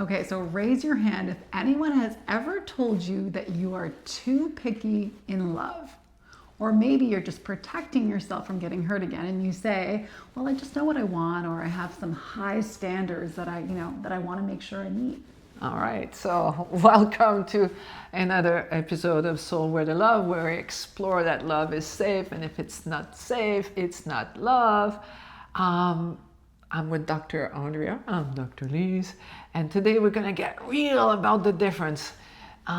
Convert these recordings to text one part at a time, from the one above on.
Okay, so raise your hand if anyone has ever told you that you are too picky in love. Or maybe you're just protecting yourself from getting hurt again and you say, "Well, I just know what I want, or I have some high standards that I want to make sure I meet." All right, so welcome to another episode of Soul Where the Love, where we explore that love is safe, and if it's not safe, it's not love. I'm with Dr. Andrea, I'm Dr. Lise, and today we're going to get real about the difference.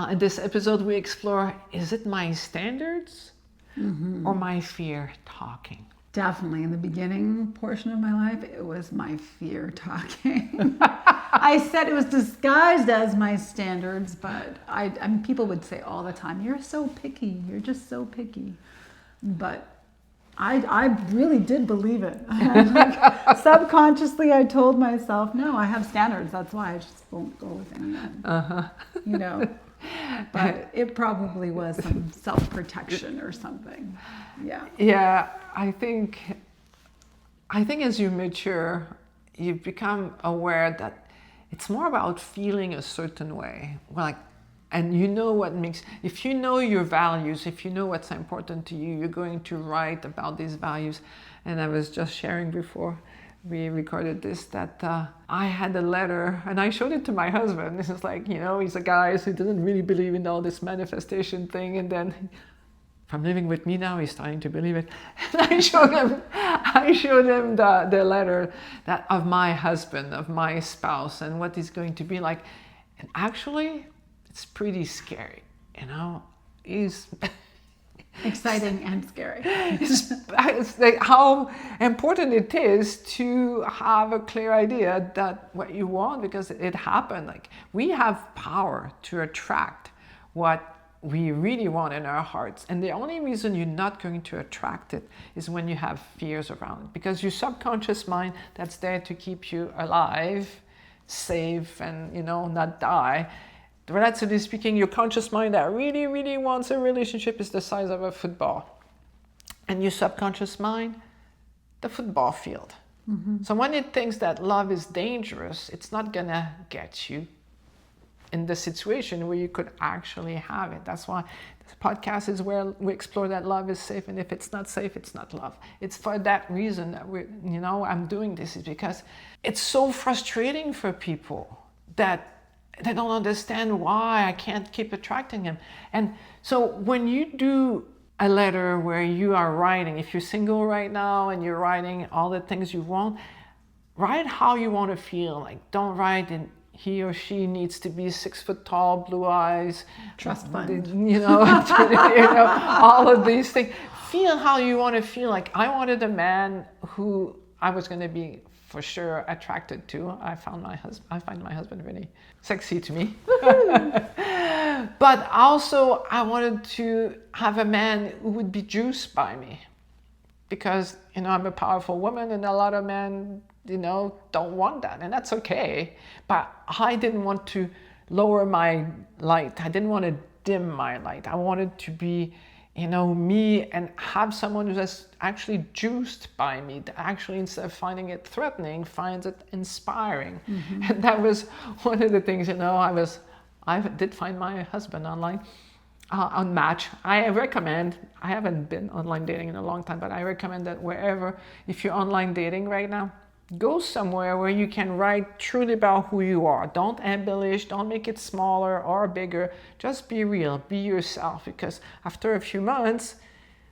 In this episode, we explore, is it my standards or my fear talking? Definitely. In the beginning portion of my life, it was my fear talking. I said it was disguised as my standards, but I mean, people would say all the time, "You're so picky. You're just so picky." But I really did believe it. Like, subconsciously, I told myself, "No, I have standards. That's why I just won't go with anyone." You know. But it probably was some self-protection or something. Yeah. Yeah, I think as you mature, you become aware that it's more about feeling a certain way. And you know what makes, if you know your values, if you know what's important to you, you're going to write about these values. And I was just sharing before we recorded this that I had a letter and I showed it to my husband. This is like, he's a guy who doesn't really believe in all this manifestation thing. And then from living with me now, he's starting to believe it. And I showed him the letter that of my husband, of my spouse, and what he's going to be like. And actually, it's pretty scary, He's Exciting and scary. it's like how important it is to have a clear idea that what you want, because it happened. Like, we have power to attract what we really want in our hearts. And the only reason you're not going to attract it is when you have fears around it, because your subconscious mind that's there to keep you alive, safe, and not die. Relatively speaking, your conscious mind that really, really wants a relationship is the size of a football. And your subconscious mind, the football field. Mm-hmm. So when it thinks that love is dangerous, it's not gonna get you in the situation where you could actually have it. That's why this podcast is where we explore that love is safe, and if it's not safe, it's not love. It's for that reason that I'm doing this, is because it's so frustrating for people that they don't understand why I can't keep attracting him. And so when you do a letter where you are writing, if you're single right now and you're writing all the things you want, write how you want to feel. Like, don't write in he or she needs to be 6 foot tall, blue eyes, trust fund, all of these things. Feel how you want to feel. Like, I wanted a man who I was going to be for sure attracted to. I find my husband really sexy to me. But also I wanted to have a man who would be juiced by me, because I'm a powerful woman, and a lot of men don't want that, and that's okay. But I didn't want to lower my light. I didn't want to dim my light. I wanted to be me, and have someone who's actually juiced by me, that actually, instead of finding it threatening, finds it inspiring. Mm-hmm. And that was one of the things, I did find my husband online, on Match. I haven't been online dating in a long time, but I recommend that wherever, if you're online dating right now, go somewhere where you can write truly about who you are. Don't embellish, don't make it smaller or bigger. Just be real, be yourself, because after a few months,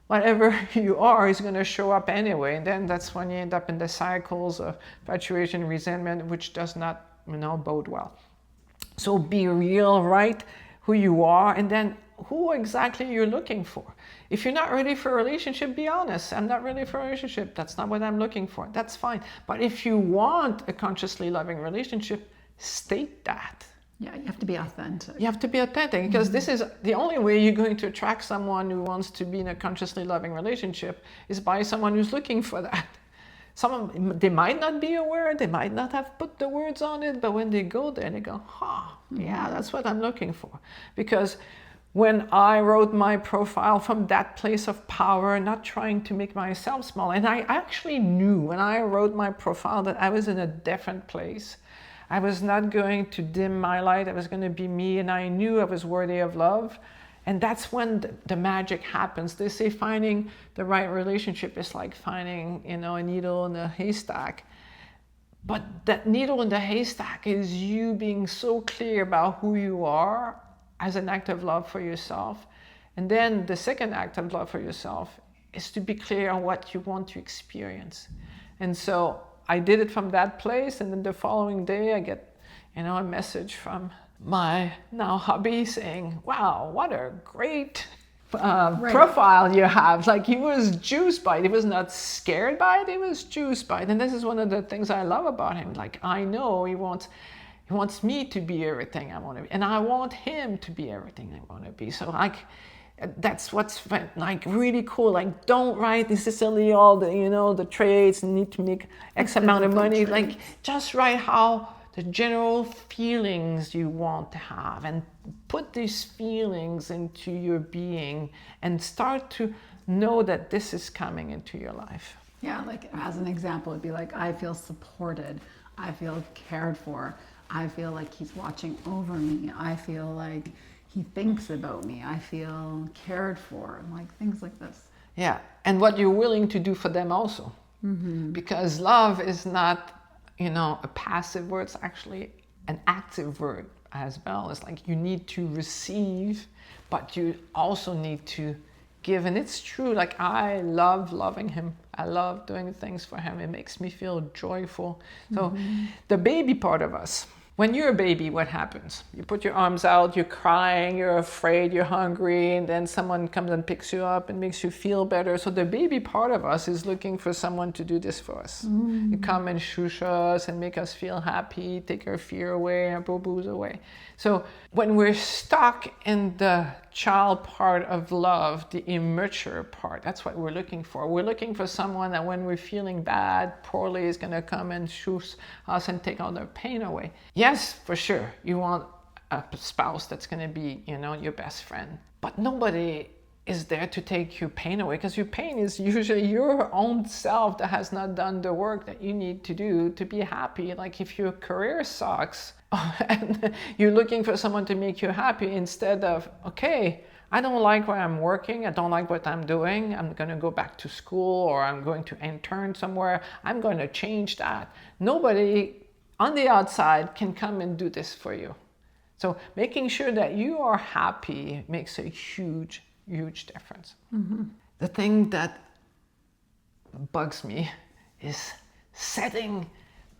whatever you are is going to show up anyway. And then that's when you end up in the cycles of infatuation, resentment, which does not, bode well. So be real, write who you are, and then who exactly you're looking for. If you're not ready for a relationship, be honest. I'm not ready for a relationship. That's not what I'm looking for. That's fine. But if you want a consciously loving relationship, state that. Yeah, you have to be authentic. You have to be authentic, because this is the only way you're going to attract someone who wants to be in a consciously loving relationship, is by someone who's looking for that. They might not be aware, they might not have put the words on it, but when they go there, they go, yeah, that's what I'm looking for. Because when I wrote my profile from that place of power, not trying to make myself small, and I actually knew when I wrote my profile that I was in a different place. I was not going to dim my light. I was going to be me, and I knew I was worthy of love. And that's when the magic happens. They say finding the right relationship is like finding, a needle in a haystack. But that needle in the haystack is you being so clear about who you are as an act of love for yourself. And then the second act of love for yourself is to be clear on what you want to experience. And so I did it from that place, and then the following day I get, a message from my now hubby saying, wow, what a great profile you have. Like, he was juiced by it. He was not scared by it. He was juiced by it. And this is one of the things I love about him. Like, I know he wants me to be everything I want to be, and I want him to be everything I want to be. So like, that's what's like really cool. Like, don't write necessarily all the the traits and need to make X amount of money. Like, just write how the general feelings you want to have, and put these feelings into your being, and start to know that this is coming into your life. Yeah, like as an example, it'd be like, I feel supported, I feel cared for, I feel like he's watching over me, I feel like he thinks about me, I feel cared for, like things like this. Yeah, and what you're willing to do for them also. Mm-hmm. Because love is not a passive word, it's actually an active word as well. It's like you need to receive, but you also need to give. And it's true, like, I love loving him. I love doing things for him. It makes me feel joyful. So the baby part of us, when you're a baby, what happens? You put your arms out, you're crying, you're afraid, you're hungry, and then someone comes and picks you up and makes you feel better. So the baby part of us is looking for someone to do this for us. You come and shush us and make us feel happy, take our fear away, our boo-boos away. So when we're stuck in the child part of love, the immature part, that's what we're looking for. We're looking for someone that when we're feeling bad, poorly, is going to come and shush us and take all the pain away. Yes, for sure, you want a spouse that's going to be, your best friend. But nobody is there to take your pain away, because your pain is usually your own self that has not done the work that you need to do to be happy. Like, if your career sucks and you're looking for someone to make you happy, instead of, okay, I don't like where I'm working, I don't like what I'm doing, I'm going to go back to school, or I'm going to intern somewhere, I'm going to change that. Nobody on the outside can come and do this for you. So making sure that you are happy makes a huge difference. Mm-hmm. The thing that bugs me is setting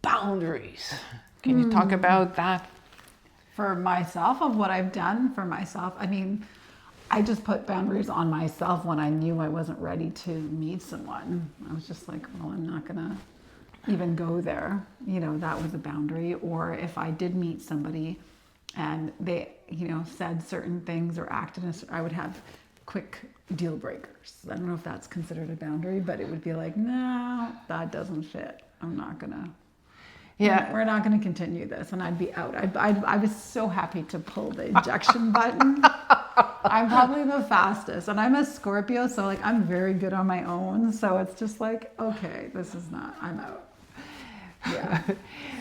boundaries. Can you talk about that? For myself, of what I've done for myself, I mean, I just put boundaries on myself when I knew I wasn't ready to meet someone. I was just like, well, I'm not gonna even go there. That was a boundary. Or if I did meet somebody and they, said certain things or acted, I would have quick deal breakers. I don't know if that's considered a boundary, but it would be like, no, that doesn't fit. I'm not gonna. Yeah, we're not going to continue this, and I'd be out. I was so happy to pull the ejection button. I'm probably the fastest, and I'm a Scorpio, so like I'm very good on my own. So it's just like, okay, this is not. I'm out. Yeah.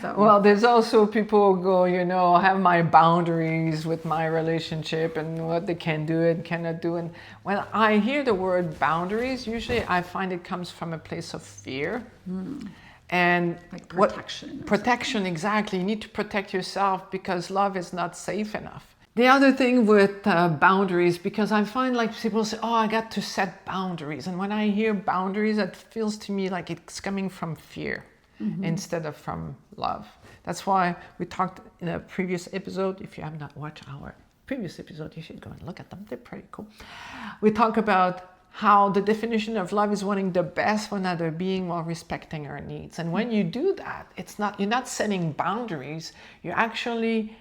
So. Well, there's also people who go, I have my boundaries with my relationship and what they can do and cannot do. And when I hear the word boundaries, usually I find it comes from a place of fear. And like protection. Protection, exactly. You need to protect yourself because love is not safe enough. The other thing with boundaries, because I find like people say, oh, I got to set boundaries. And when I hear boundaries, it feels to me like it's coming from fear instead of from love. That's why we talked in a previous episode. If you have not watched our previous episode, you should go and look at them. They're pretty cool. We talk about how the definition of love is wanting the best for another being while respecting our needs. And when you do that, you're not setting boundaries, you're actually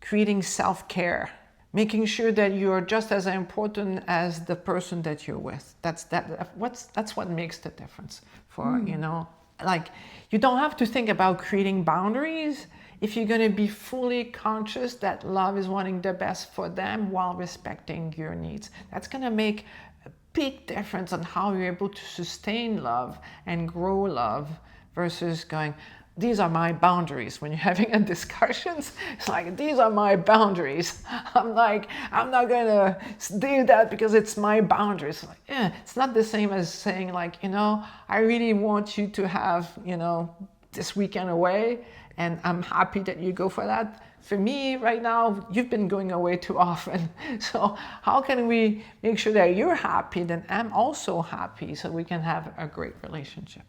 creating self-care, making sure that you're just as important as the person that you're with. That's what makes the difference for, like, you don't have to think about creating boundaries if you're going to be fully conscious that love is wanting the best for them while respecting your needs. That's going to make big difference on how you're able to sustain love and grow love versus going, these are my boundaries. When you're having a discussions, it's like, these are my boundaries. I'm like, I'm not gonna do that because it's my boundaries. Like, it's not the same as saying like, I really want you to have, this weekend away, and I'm happy that you go for that. For me right now, you've been going away too often. So how can we make sure that you're happy, then I'm also happy, so we can have a great relationship?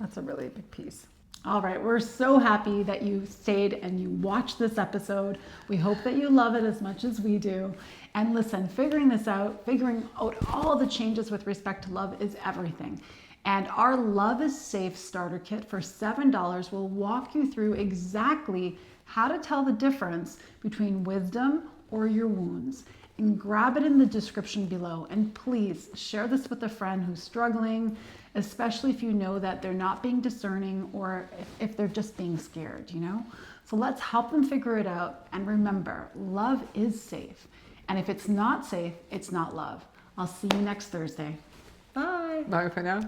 That's a really big piece. All right, we're so happy that you stayed and you watched this episode. We hope that you love it as much as we do. And listen, figuring out all the changes with respect to love is everything. And our Love is Safe starter kit for $7 will walk you through exactly how to tell the difference between wisdom or your wounds. And grab it in the description below. And please share this with a friend who's struggling, especially if you know that they're not being discerning, or if they're just being scared, So let's help them figure it out. And remember, love is safe. And if it's not safe, it's not love. I'll see you next Thursday. Bye. Bye for now.